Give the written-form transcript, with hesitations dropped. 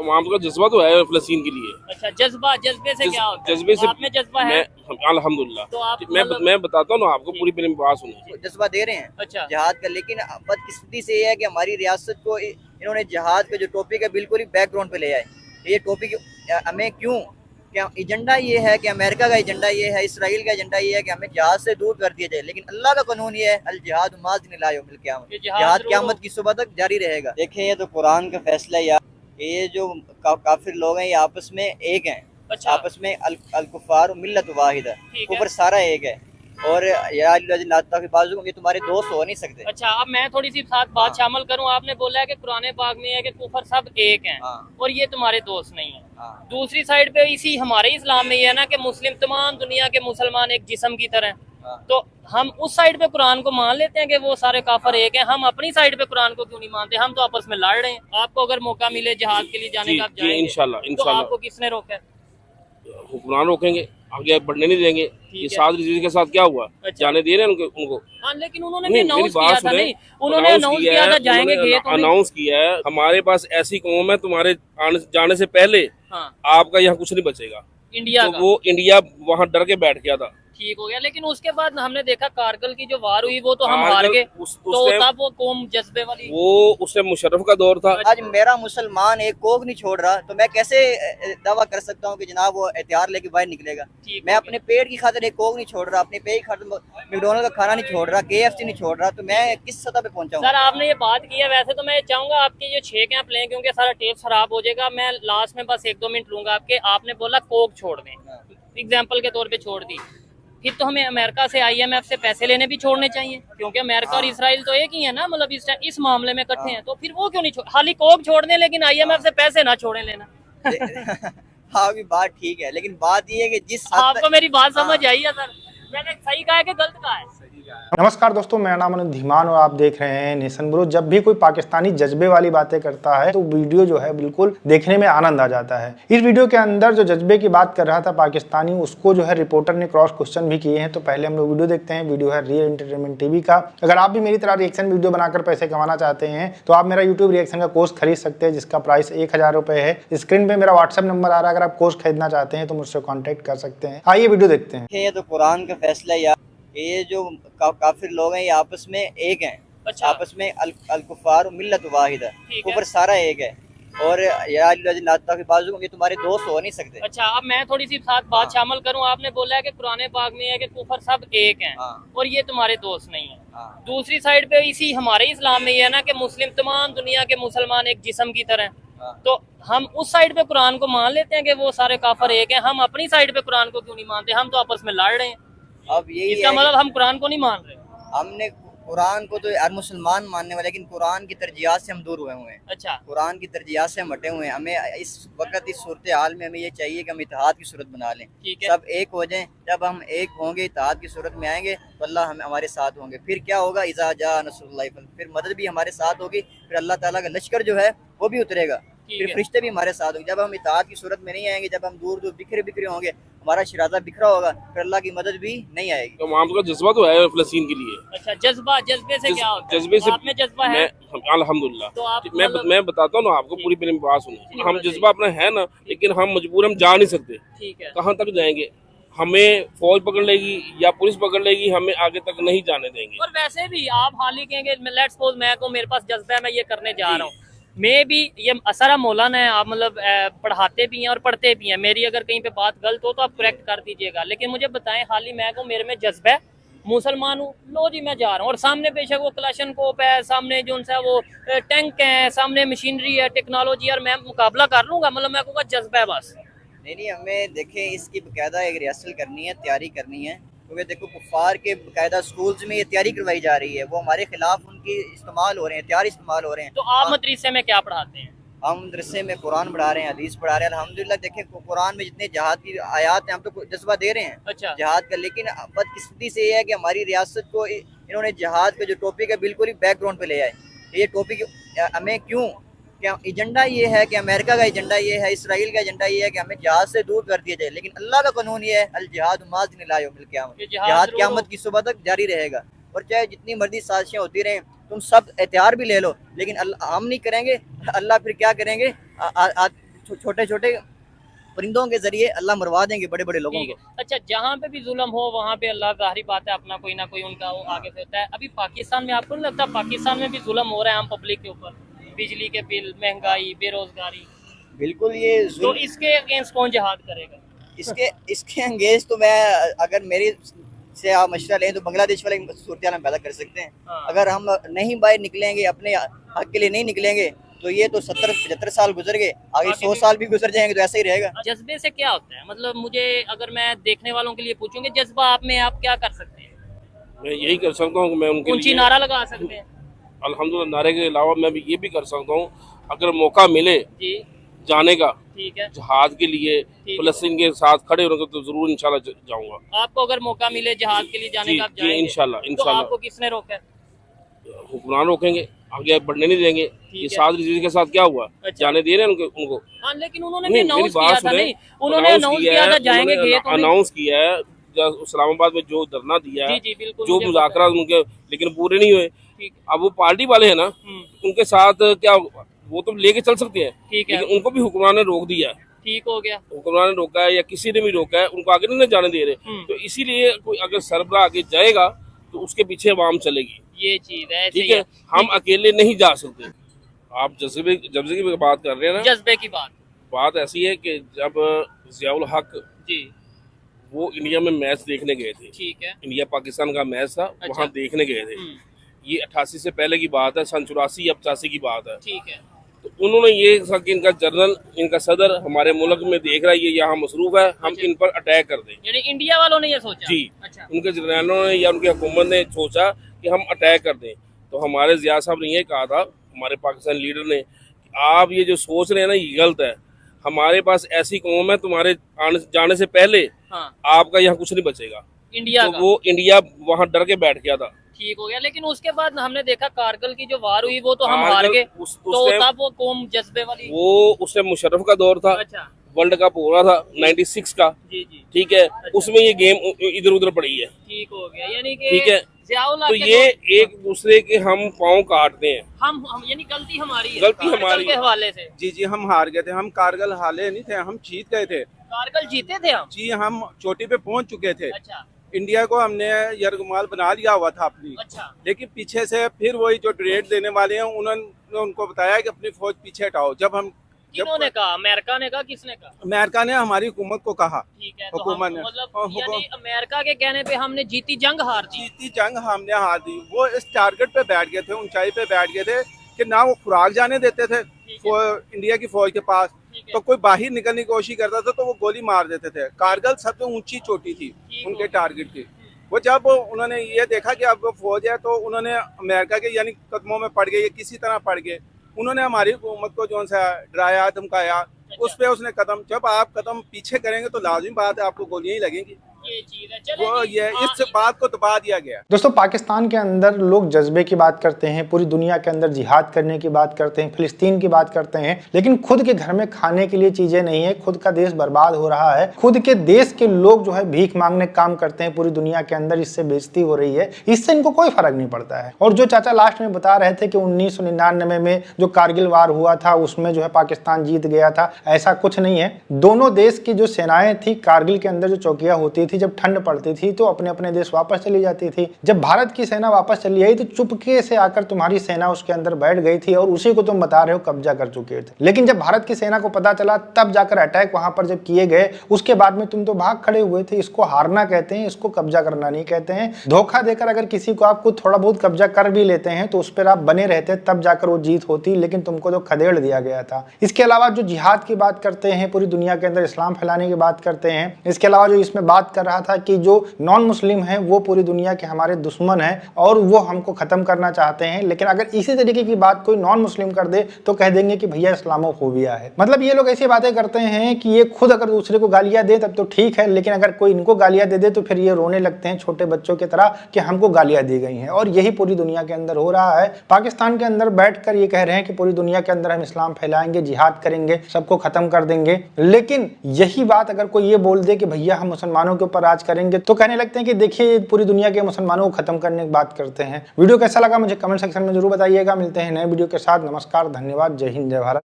वहाँ का जज्बा तो है फलस्तीन के लिए। अच्छा, जज्बे से क्या होता है? जज्बे से आप में जज्बा है? अल्हम्दुलिल्लाह। तो आप मैं बताता हूँ ना आपको, पूरी मेरी बात सुनिए। जज्बा दे रहे हैं अच्छा जहाद का, लेकिन बदकिस्मती से ये है कि हमारी रियासत को इन्होंने जहाद का जो टॉपिक है बिल्कुल ही बैकग्राउंड पे ले आए। ये टॉपिक हमें क्यों, क्या एजेंडा ये है कि अमेरिका का एजेंडा ये है, इसराइल का एजेंडा ये है कि हमें जहाज से दूर कर दिया जाए, लेकिन अल्लाह का कानून ये है अल जिहाद माज़ मिल जहाद क़यामत की सुबह तक जारी रहेगा। देखें ये तो कुरान का फैसला है, ये जो काफिर लोग हैं ये आपस में एक हैं। अच्छा। आपस में अल कुफ़ार मिल्लत वाहिदा, कुफर सारा एक है। और ये तुम्हारे दोस्त हो नहीं सकते। अच्छा, अब मैं थोड़ी सी साथ बात शामिल करूं। आपने बोला है कि कुरान पाक में है कि कुफर सब एक हैं और ये तुम्हारे दोस्त नहीं है। दूसरी साइड पे इसी हमारे इस्लाम में ये है ना कि मुस्लिम तमाम दुनिया के मुसलमान एक जिस्म की तरह। तो हम उस साइड पे कुरान को मान लेते हैं कि वो सारे काफर एक हैं, हम अपनी साइड पे कुरान को क्यों नहीं मानते? हम तो आपस में लड़ रहे हैं। आपको अगर मौका मिले जहाज के लिए जाने का, आप जाएंगे इंशाल्लाह। तो आपको किसने रोका? हुक्मरान रोकेंगे, आगे बढ़ने नहीं देंगे। ये साथ रिजवी के साथ क्या हुआ? अच्छा। जाने दे रहे हैं उनको। हाँ, लेकिन उन्होंने भी अनाउंस किया था। नहीं, उन्होंने अनाउंस किया था जाएंगे, गए तो अनाउंस किया है। हमारे पास ऐसी कौम है, तुम्हारे जाने से पहले आपका यहाँ कुछ नहीं बचेगा। इंडिया तो वो इंडिया वहाँ डर के बैठ गया था, ठीक हो गया। लेकिन उसके बाद हमने देखा कारगिल की जो वार हुई वो तो हम हार गए। तो तब वो कौम जज्बे वाली, वो उससे मुशर्रफ का दौर था। आज मेरा मुसलमान एक कोक नहीं छोड़ रहा, तो मैं कैसे दावा कर सकता हूँ कि जनाब वो हथियार लेके बाहर निकलेगा? मैं अपने पेट की खातिर एक कोक नहीं छोड़ रहा, अपने पेट की खातिर मैकडॉनल्ड का खाना नहीं छोड़ रहा, KFC नहीं छोड़ रहा, तो मैं किस सतह पे पहुंचा हूँ? सर आपने ये बात की है, वैसे तो मैं चाहूंगा आपके जो 6 कैंप लें, क्योंकि सारा टेप खराब हो जाएगा। मैं लास्ट में बस 1-2 मिनट लूंगा आपके। आपने बोला कोक छोड़ दें, एग्जाम्पल के तौर पे छोड़ दी, फिर तो हमें अमेरिका से IMF से पैसे लेने भी छोड़ने चाहिए, क्योंकि अमेरिका और इसराइल तो एक ही है ना, मतलब इस मामले में इकट्ठे हैं। तो फिर वो क्यों नहीं खाली कोक छोड़ दें, लेकिन IMF से पैसे ना छोड़े लेना? हाँ भी बात ठीक है, लेकिन बात ये है कि जिस आपको मेरी बात समझ आई है सर? मैंने सही कहा है कि गलत कहा है? नमस्कार दोस्तों, मेरा नाम अनुज धीमान और आप देख रहे हैं नेशन ब्रो। जब भी कोई पाकिस्तानी जज्बे वाली बातें करता है तो वीडियो जो है बिल्कुल देखने में आनंद आ जाता है। इस वीडियो के अंदर जो जज्बे की बात कर रहा था पाकिस्तानी, उसको जो है रिपोर्टर ने क्रॉस क्वेश्चन भी किए हैं। तो पहले हम लोग वीडियो देखते हैं। वीडियो है रियल एंटरटेनमेंट TV का। अगर आप भी मेरी तरह रिएक्शन वीडियो बनाकर पैसे कमाना चाहते हैं तो आप मेरा यूट्यूब रिएक्शन का कोर्स खरीद सकते हैं, जिसका प्राइस 1000 रुपए है। स्क्रीन पे मेरा व्हाट्सएप नंबर आ रहा है, अगर आप कोर्स खरीदना चाहते हैं तो मुझसे कॉन्टेक्ट कर सकते हैं। आइए वीडियो देखते हैं। ये तो कुरान का फैसला है, ये जो काफिर लोग हैं ये आपस में एक हैं। अच्छा। आपस में अल कुफ़ार मिल्लत वाहिदा, कुफर सारा एक है। और ये तुम्हारे दोस्त हो नहीं सकते। अच्छा, अब मैं थोड़ी सी साथ बात शामिल करूं। आपने बोला है कि कुरान पाक में है कि कुफर सब एक हैं और ये तुम्हारे दोस्त नहीं है। दूसरी साइड पे इसी हमारे इस्लाम में ये है ना कि मुस्लिम तमाम दुनिया के मुसलमान एक जिस्म की तरह। तो हम उस साइड पे कुरान को मान लेते हैं कि वो सारे काफर एक हैं, हम अपनी साइड पे कुरान को क्यों नहीं मानते? हम तो आपस में लड़ रहे हैं। अब यही इसका मतलब हम कुरान को नहीं मान रहे। हमने कुरान को तो हर मुसलमान मानने वाले, लेकिन कुरान की तरजीहात से हम दूर हुए हुए हैं। अच्छा। कुरान की तरजीहात से हम हटे हुए हैं। हमें इस वक्त इस सूरत हाल में हमें ये चाहिए कि हम इत्तेहाद की सूरत बना लें, सब एक हो जाएं। जब हम एक होंगे, इत्तेहाद की सूरत में आएंगे तो अल्लाह हमारे साथ होंगे। फिर क्या होगा? इज़ा जा नसरुल्लाह, फिर मदद भी हमारे साथ होगी, फिर अल्लाह ताला का लश्कर जो है वो भी उतरेगा, फिर फरिश्ते भी हमारे साथ होंगे। जब हम इत्तेहाद की सूरत में नहीं आएंगे, जब हम दूर दूर बिखरे होंगे, हमारा शराजा बिखरा होगा, फिर अल्लाह की मदद भी नहीं आएगी। तो वहाँ का जज्बा तो है फलस्तीन के लिए। अच्छा, जज्बे से क्या होता है? जज्बे से आप में जज्बा है? अल्हम्दुलिल्लाह। तो आप मैं बताता हूँ ना आपको, पूरी मेरी बात सुनिए। हम जज्बा अपना है ना, लेकिन हम मजबूर, हम जा नहीं सकते। ठीक है। कहाँ तक जाएंगे? हमें फौज पकड़ लेगी या पुलिस पकड़ लेगी, हमें आगे तक नहीं जाने देंगे। और वैसे भी आप हाल ही कहेंगे, लेट्स सपोज मैं को मेरे पास जज्बा है, मैं ये करने जा रहा हूँ, मैं भी ये असरा मौलाना है, आप मतलब पढ़ाते भी हैं और पढ़ते भी हैं। मेरी अगर कहीं पे बात गलत हो तो आप करेक्ट कर दीजिएगा, लेकिन मुझे बताएं हाल ही मैं को मेरे में जज्बा है, मुसलमान हूँ, लो जी मैं जा रहा हूँ, और सामने बेशक वो क्लाशनकोप है, सामने जो सा वो टैंक है, सामने मशीनरी है, टेक्नोलॉजी, और मैं मुकाबला कर लूँगा, मतलब मैं कहूँगा जज्बा है बस। नहीं, हमें देखें इसकी बाकायदा एक रिहर्सल करनी है, तैयारी करनी है, क्योंकि देखो कुफार के बाकायदा स्कूल्स में ये तैयारी करवाई जा रही है, वो हमारे खिलाफ उनकी इस्तेमाल हो रहे हैं, हथियार इस्तेमाल हो रहे हैं। तो आप मदरसे में क्या पढ़ाते हैं? हम मदरसे में कुरान पढ़ा रहे हैं, हदीस पढ़ा रहे हैं। अल्हम्दुलिल्लाह देखें कुरान में जितने जहाद की आयात हैं हम तो जज्बा दे रहे हैं। अच्छा। जहाद का, लेकिन बदकिस्मती से ये है कि हमारी रियासत को इन्होंने जहाद का जो टॉपिक है बिल्कुल ही बैकग्राउंड पे ले आए। ये टॉपिक हमें क्यों, क्या एजेंडा ये है कि अमेरिका का एजेंडा ये है, इसराइल का एजेंडा ये है कि हमें जहाज से दूर कर दिया जाए, लेकिन अल्लाह का कानून ये है अल जिहाद माज़ मिल जहाद क़यामत की सुबह तक जारी रहेगा। और चाहे जितनी मर्जी साजिशें होती रहें, तुम सब एहतियार भी ले लो, लेकिन हम नहीं करेंगे, अल्लाह फिर क्या करेंगे? छोटे छोटे परिंदों के जरिए अल्लाह मरवा देंगे बड़े बड़े लोगों ठीक को। है। अच्छा, जहाँ पे भी जुल्म हो वहाँ पे अल्लाह, जाहिर बात है, अपना कोई ना कोई उनका वो आगे से होता है। अभी पाकिस्तान में आपको नहीं लगता पाकिस्तान में भी जुल्म हो रहा है आम पब्लिक के ऊपर? बिजली के बिल, महंगाई, बेरोजगारी, बिल्कुल ये तो इसके अगेंस्ट कौन जिहाद करेगा? इसके अंगेज तो मैं, अगर मेरी से आप मशवरा लें तो बांग्लादेश वाले सूरत हम पैदा कर सकते हैं। हाँ। अगर हम नहीं बाहर निकलेंगे, अपने हक के लिए नहीं निकलेंगे, तो ये तो 70-75 साल गुजर गए, आगे 100 साल भी गुजर जाएंगे तो ऐसा ही रहेगा। जज्बे से क्या होता है? मतलब मुझे, अगर मैं देखने वालों के लिए पूछूंगी, जज्बा आप में आप क्या कर सकते हैं? मैं यही कर सकता हूँ कि मैं उनके ऊंची लिए नारा लगा सकते हैं? अल्हम्दुलिल्लाह, नारे के अलावा मैं भी ये भी कर सकता हूँ, अगर मौका मिले जी, जाने का ठीक है। जहाद के लिए है। फलस्तीन के साथ खड़े होने को, तो जरूर इंशाल्लाह जाऊंगा। आपको अगर मौका मिले जहाज के लिए जाने जी, का, आप जी, जाएंगे? इंशाल्लाह, तो इंशाल्लाह। आपको किसने रोका है? हुक्मरान रोकेंगे, आगे बढ़ने नहीं देंगे। ये है। साद रिजवी के साथ क्या हुआ? अच्छा। जाने दे रहे हैं उनको। हाँ, लेकिन उन्होंने भी नहीं, अनाउंस मेरी किया बात था। सुने, नहीं, उन्होंने अनाउंस किया था जाएंगे, गए तो नहीं। अनाउंस किया है इस्लामाबाद में जो धरना दिया है, जी, बिल्कुल, जो मुझे मुज़ाकरात उनके, लेकिन पूरे नहीं हुए। ठीक अब वो पार्टी वाले हैं ना, उनके साथ क्या, वो तो लेके चल सकते हैं, ठीक है। लेकिन उनको भी हुक्मरान ने रोक दिया है। ठीक हो गया। हुक्मरान ने रोका है या किसी ने भी रोका है, उनको आगे नहीं जाने दे रहे। तो इसीलिए कोई अगर सरबराह आगे जाएगा तो उसके पीछे आवाम चलेगी। ये चीज है, ऐसे ठीक ही है, हम अकेले नहीं जा सकते। आप जज्बे की बात कर रहे हैं ना, जज्बे की बात ऐसी है कि जब जियाउल हक जी, वो इंडिया में मैच देखने गए थे, ठीक है। इंडिया पाकिस्तान का मैच था, अच्छा। वहाँ देखने गए थे। ये 88 से पहले की बात है, सन 84 या 85 की बात है। ठीक है। तो उन्होंने ये कहा कि इनका जनरल, इनका सदर हमारे मुल्क में देख रहा है, ये यहाँ मसरूफ है, हम इन पर अटैक कर दें। यानी इंडिया वालों ने ये सोचा? जी। अच्छा। उनके जनरलों ने या उनकी हुकूमत ने सोचा कि हम अटैक कर दें। तो हमारे ज़िया साहब ने ये कहा था, हमारे पाकिस्तान लीडर ने, कि आप ये जो सोच रहे हैं ना, ये गलत है। हमारे पास ऐसी कौम है, तुम्हारे जाने से पहले आपका यहाँ कुछ नहीं बचेगा। इंडिया तो का? वो इंडिया वहाँ डर के बैठ गया था। ठीक हो गया, लेकिन उसके बाद हमने देखा कारगिल की जो वार हुई वो तो हम हार गए। तो तब वो कौम जज्बे वाली, वो उससे मुशर्रफ का दौर था। अच्छा। वर्ल्ड कप हो रहा था 96 का। जी जी। ठीक है। उसमें ये गेम इधर उधर पड़ी है। ठीक हो गया, यानी कि ठीक है। जियाउल हक तो के ये एक दूसरे के हम पाँव काटते हैं। हम यानी गलती हमारी है, गलती कारगिल हमारी के हवाले से। जी जी, हम हार गए थे। हम कारगिल हारे नहीं थे, हम जीत गए थे। कारगिल जीते थे हम? जी, हम चोटी पे पहुंच चुके थे। अच्छा। इंडिया को हमने यरगमाल बना लिया हुआ था अपनी। अच्छा। लेकिन पीछे से फिर वही जो ट्रेड देने वाले हैं, उन्होंने उनको बताया कि अपनी फौज पीछे हटाओ। किन्होंने कहा? अमेरिका ने कहा? किसने कहा? अमेरिका ने हमारी हुकूमत को कहा। ठीक है। हुकूमत ने, मतलब यानी अमेरिका के कहने पे हमने जीती जंग हार दी? जीती जंग हमने हार दी। वो इस टारगेट पे बैठ गए थे, ऊंचाई पे बैठ गए थे कि ना वो खुराक जाने देते थे इंडिया की फौज के पास। तो कोई बाहर निकलने की कोशिश करता था तो वो गोली मार देते थे। कारगिल सबसे ऊंची चोटी थी उनके टारगेट की। वो जब उन्होंने ये देखा कि अब वो फौज है, तो उन्होंने अमेरिका के यानी कदमों में पड़ गए, किसी तरह पड़ गए। उन्होंने हमारी हुकूमत को जो सा डराया धमकाया, उस पे उसने कदम, जब आप कदम पीछे करेंगे तो लाजिम बात है आपको गोलियां ही लगेंगी। ये चीज है। चलिए वो ये इस बात को दबा दिया गया। दोस्तों, पाकिस्तान के अंदर लोग जज्बे की बात करते हैं, पूरी दुनिया के अंदर जिहाद करने की बात करते हैं, फिलिस्तीन की बात करते हैं, लेकिन खुद के घर में खाने के लिए चीजें नहीं है। खुद का देश बर्बाद हो रहा है, खुद के देश के लोग जो है भीख मांगने काम करते हैं पूरी दुनिया के अंदर, इससे बेइज्जती हो रही है, इससे इनको कोई फर्क नहीं पड़ता है। और जो चाचा लास्ट में बता रहे थे कि 1999 में जो कारगिल वार हुआ था उसमें जो है पाकिस्तान जीत गया था, ऐसा कुछ नहीं है। दोनों देश की जो सेनाएं थी, कारगिल के अंदर जो चौकियां होती थी, जब ठंड पड़ती थी तो अपने अपने देश वापस चली जाती थी। जब भारत की सेना वापस चली आई तो चुपके से आकर तुम्हारी सेना उसके अंदर बैठ गई थी और उसी को तुम बता रहे हो कब्जा कर चुके थे। लेकिन जब भारत की सेना को पता चला तब जाकर अटैक वहां पर जब किए गए, उसके बाद में तुम तो भाग खड़े हुए थे। इसको हारना कहते हैं, इसको कब्जा करना नहीं कहते हैं। धोखा देकर अगर किसी को आप कुछ थोड़ा बहुत कब्जा कर भी लेते हैं तो उस पर आप बने रहते, तब जाकर वो जीत होती, लेकिन तुमको तो खदेड़ दिया गया था। इसके अलावा जो जिहाद की बात करते हैं, पूरी दुनिया के अंदर इस्लाम फैलाने की बात करते हैं, इसके अलावा जो इसमें बात कर रहा था कि जो नॉन मुस्लिम हैं वो पूरी दुनिया के हमारे दुश्मन हैं और वो हमको खत्म करना चाहते हैं, लेकिन अगर इसी तरीके की बात कोई नॉन मुस्लिम कर दे तो कह देंगे कि भैया इस्लामोफोबिया है। मतलब ये लोग ऐसी बातें करते हैं कि ये खुद अगर दूसरे को गालियां दे तब तो ठीक है, लेकिन अगर कोई इनको गालियां दे दे तो फिर ये रोने लगते हैं छोटे बच्चों की तरह कि हमको गालियां दी गई हैं। और यही पूरी दुनिया के अंदर हो रहा है। पाकिस्तान के अंदर बैठकर ये कह रहे हैं कि पूरी दुनिया के अंदर हम इस्लाम फैलाएंगे, जिहाद करेंगे, सबको खत्म कर देंगे, लेकिन यही बात अगर कोई ये बोल दे कि भैया हम मुसलमानों के ऊपर राज करेंगे तो कहने लगते हैं कि देखिए पूरी दुनिया के मुसलमानों को खत्म करने की बात करते हैं। वीडियो कैसा लगा मुझे कमेंट सेक्शन में जरूर बताइएगा। मिलते हैं नए वीडियो के साथ। नमस्कार, धन्यवाद, जय हिंद, जय भारत।